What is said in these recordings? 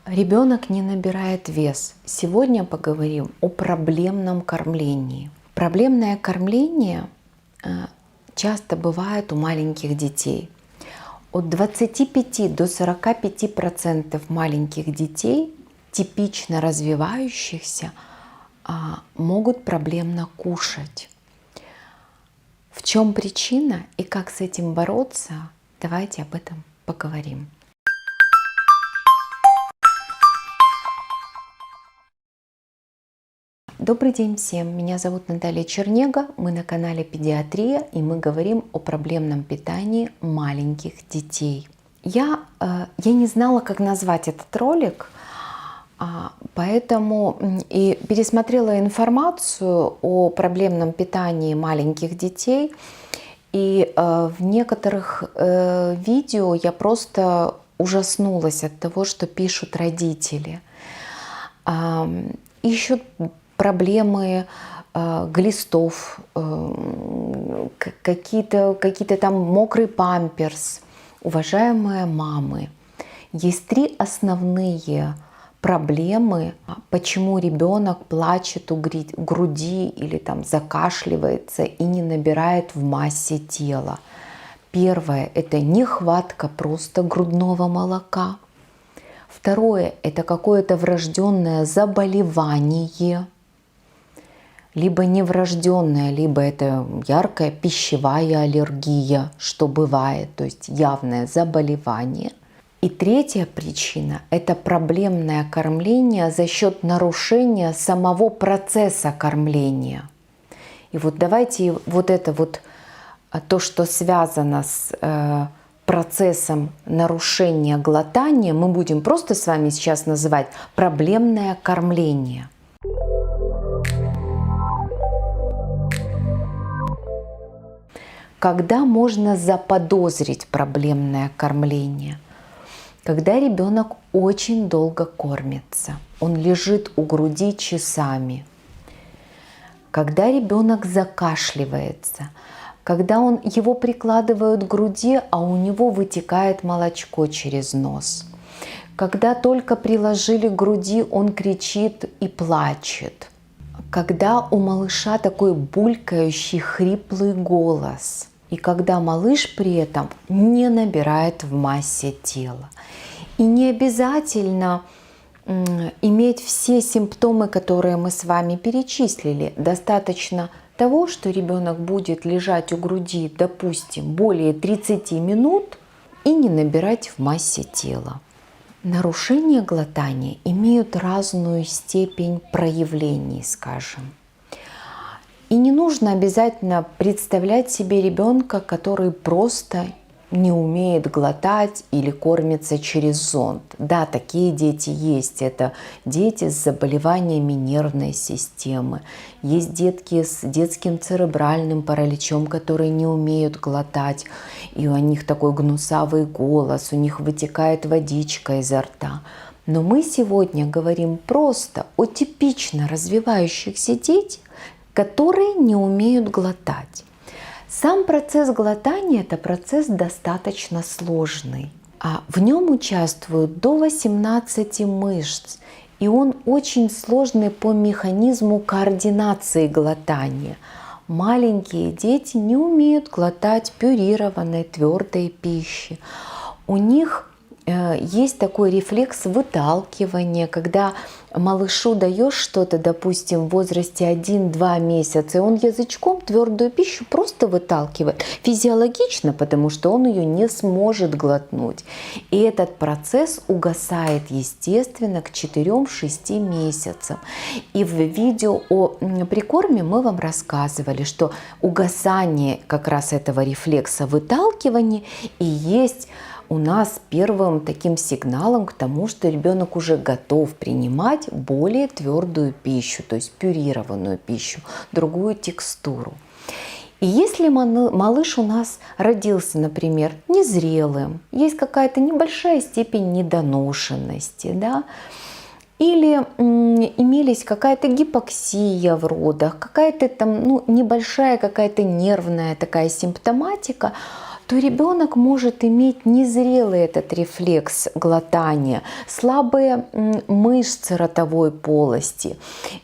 Ребенок не набирает вес. Сегодня поговорим о проблемном кормлении. Проблемное кормление часто бывает у маленьких детей. От 25 до 45% маленьких детей, типично развивающихся, могут проблемно кушать. В чем причина и как с этим бороться, давайте об этом поговорим. Добрый день всем! Меня зовут Наталья Чернега, мы на канале Педиатрия, и мы говорим о проблемном питании маленьких детей. Я не знала, как назвать этот ролик, поэтому и пересмотрела информацию о проблемном питании маленьких детей, и в некоторых видео я просто ужаснулась от того, что пишут родители. Ищут проблемы глистов, какие-то там мокрый памперс. Уважаемые мамы, есть 3 основные проблемы, почему ребенок плачет у груди или там закашливается и не набирает в массе тела. Первое – это нехватка просто грудного молока. Второе – это какое-то врожденное заболевание, либо неврожденное, либо это яркая пищевая аллергия, что бывает, то есть явное заболевание. И третья причина – это проблемное кормление за счет нарушения самого процесса кормления. И вот давайте то, что связано с процессом нарушения глотания, мы будем просто с вами сейчас называть проблемное кормление. Когда можно заподозрить проблемное кормление? Когда ребенок очень долго кормится, он лежит у груди часами. Когда ребенок закашливается, когда его прикладывают к груди, а у него вытекает молочко через нос. Когда только приложили к груди, он кричит и плачет. Когда у малыша такой булькающий, хриплый голос. И когда малыш при этом не набирает в массе тела. И не обязательно иметь все симптомы, которые мы с вами перечислили. Достаточно того, что ребенок будет лежать у груди, допустим, более 30 минут и не набирать в массе тела. Нарушения глотания имеют разную степень проявлений, скажем. И не нужно обязательно представлять себе ребенка, который просто не умеет глотать или кормится через зонд. Да, такие дети есть. Это дети с заболеваниями нервной системы. Есть детки с детским церебральным параличом, которые не умеют глотать. И у них такой гнусавый голос, у них вытекает водичка изо рта. Но мы сегодня говорим просто о типично развивающихся детях, которые не умеют глотать. Сам процесс глотания – это процесс достаточно сложный. В нем участвуют до 18 мышц, и он очень сложный по механизму координации глотания. Маленькие дети не умеют глотать пюрированной твердой пищи. У них есть такой рефлекс выталкивания, когда малышу даешь что-то, допустим, в возрасте 1-2 месяца, и он язычком твердую пищу просто выталкивает. Физиологично, потому что он ее не сможет глотнуть. И этот процесс угасает, естественно, к 4-6 месяцам. И в видео о прикорме мы вам рассказывали, что угасание как раз этого рефлекса выталкивания и есть у нас первым таким сигналом к тому, что ребенок уже готов принимать более твердую пищу, то есть пюрированную пищу, другую текстуру. И если малыш у нас родился, например, незрелым, есть какая-то небольшая степень недоношенности, да, или имелись какая-то гипоксия в родах, какая-то там небольшая какая-то нервная такая симптоматика, то ребенок может иметь незрелый этот рефлекс глотания, слабые мышцы ротовой полости.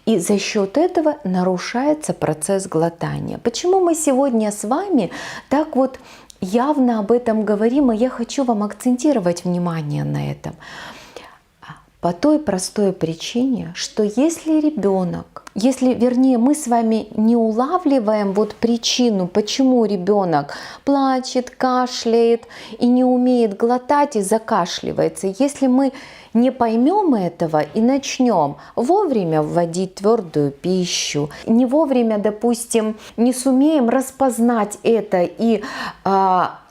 И за счет этого нарушается процесс глотания. Почему мы сегодня с вами так вот явно об этом говорим, и я хочу вам акцентировать внимание на этом? По той простой причине, что если ребенок, вернее, мы с вами не улавливаем вот причину, почему ребенок плачет, кашляет и не умеет глотать и закашливается, если мы не поймем этого и начнем вовремя вводить твердую пищу, не вовремя, допустим, не сумеем распознать это и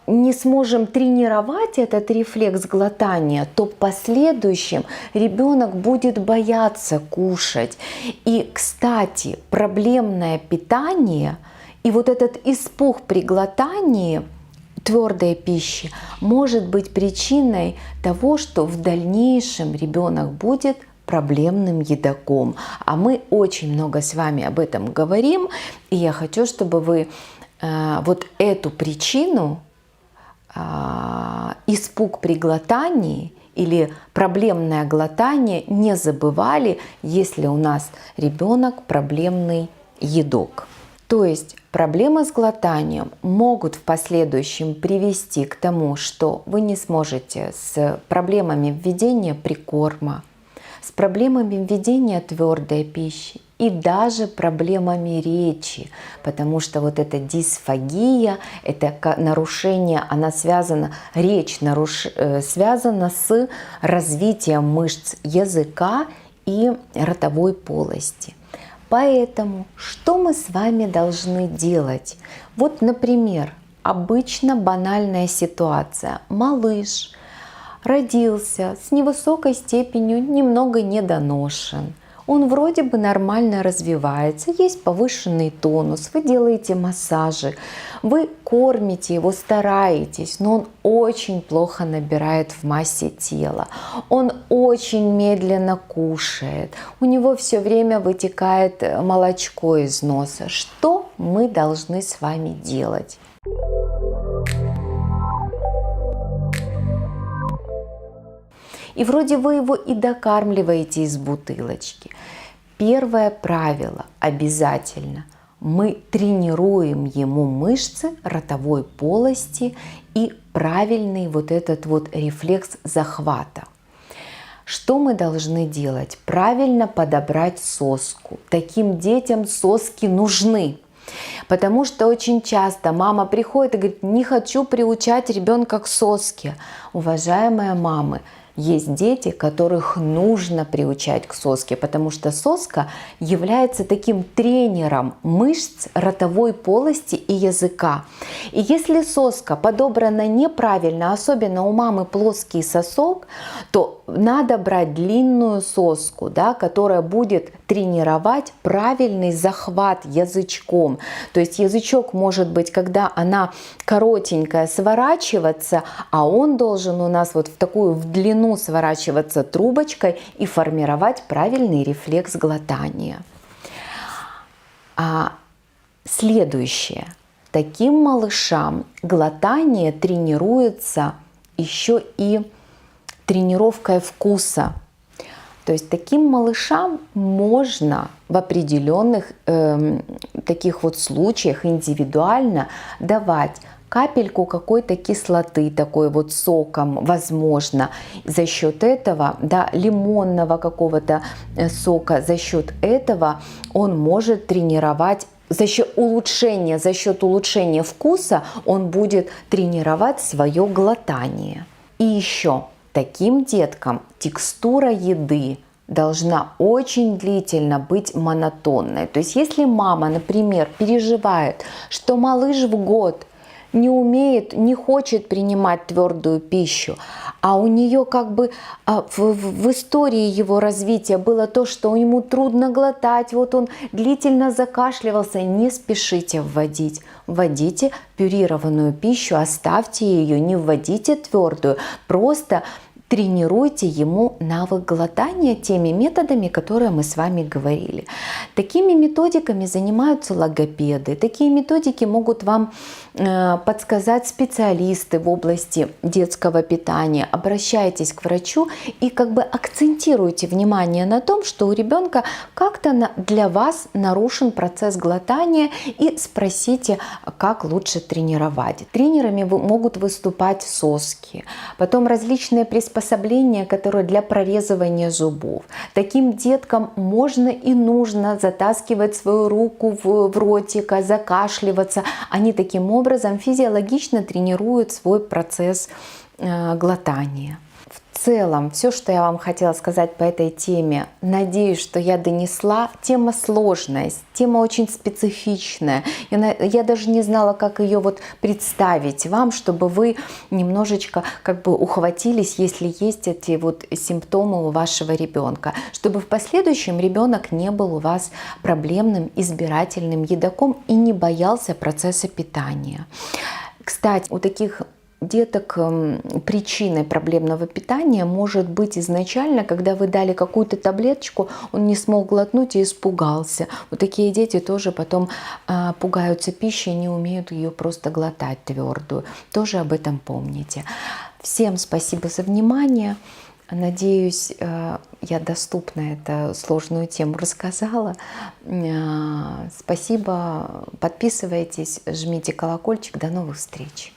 не сможем тренировать этот рефлекс глотания, то в последующем ребенок будет бояться кушать. И, кстати, проблемное питание и вот этот испуг при глотании твердой пищи может быть причиной того, что в дальнейшем ребенок будет проблемным едоком. А мы очень много с вами об этом говорим, и я хочу, чтобы вы вот эту причину, испуг при глотании или проблемное глотание, не забывали, если у нас ребенок проблемный едок. То есть проблемы с глотанием могут в последующем привести к тому, что вы не сможете с проблемами введения прикорма, с проблемами введения твердой пищи и даже проблемами речи, потому что вот эта дисфагия, это нарушение, она связана, связана с развитием мышц языка и ротовой полости. Поэтому что мы с вами должны делать? Вот, например, обычно банальная ситуация. Малыш родился с невысокой степенью немного недоношен. Он вроде бы нормально развивается, есть повышенный тонус, вы делаете массажи, вы кормите его, стараетесь, но он очень плохо набирает в массе тела, он очень медленно кушает, у него все время вытекает молочко из носа. Что мы должны с вами делать? И вроде вы его и докармливаете из бутылочки. Первое правило обязательно. Мы тренируем ему мышцы ротовой полости и правильный вот этот вот рефлекс захвата. Что мы должны делать? Правильно подобрать соску. Таким детям соски нужны. Потому что очень часто мама приходит и говорит: не хочу приучать ребенка к соске. Уважаемые мамы, есть дети, которых нужно приучать к соске, потому что соска является таким тренером мышц ротовой полости и языка. И если соска подобрана неправильно, особенно у мамы плоский сосок, то надо брать длинную соску, да, которая будет тренировать правильный захват язычком. То есть язычок может быть, когда она коротенькая, сворачиваться, а он должен у нас вот в длину сворачиваться трубочкой и формировать правильный рефлекс глотания. Следующее. Таким малышам глотание тренируется еще и тренировкой вкуса. То есть таким малышам можно в определенных таких вот случаях индивидуально давать капельку какой-то кислоты, такой вот соком, возможно, за счет этого, да, лимонного какого-то сока, за счет этого он может тренировать, за счет улучшения вкуса он будет тренировать свое глотание. И еще таким деткам текстура еды должна очень длительно быть монотонной. То есть если мама, например, переживает, что малыш в год не умеет, не хочет принимать твердую пищу, а у нее как бы в истории его развития было то, что ему трудно глотать, вот он длительно закашливался, не спешите вводить. Вводите пюрированную пищу, оставьте ее, не вводите твердую, просто тренируйте ему навык глотания теми методами, которые мы с вами говорили. Такими методиками занимаются логопеды. Такие методики могут вам подсказать специалисты в области детского питания. Обращайтесь к врачу и как бы акцентируйте внимание на том, что у ребенка как-то для вас нарушен процесс глотания, и спросите, как лучше тренировать. Тренерами могут выступать соски, потом различные приспособления, которые для прорезывания зубов. Таким деткам можно и нужно затаскивать свою руку в ротик, закашливаться. Они таким образом физиологично тренируют свой процесс глотания. В целом, все, что я вам хотела сказать по этой теме, надеюсь, что я донесла. Тема сложная, тема очень специфичная. Я даже не знала, как ее вот представить вам, чтобы вы немножечко как бы ухватились, если есть эти вот симптомы у вашего ребенка, чтобы в последующем ребенок не был у вас проблемным избирательным едоком и не боялся процесса питания. Кстати, у таких деток причиной проблемного питания может быть изначально, когда вы дали какую-то таблеточку, он не смог глотнуть и испугался. Вот такие дети тоже потом пугаются пищи и не умеют ее просто глотать твердую. Тоже об этом помните. Всем спасибо за внимание. Надеюсь, я доступно эту сложную тему рассказала. Спасибо. Подписывайтесь, жмите колокольчик. До новых встреч.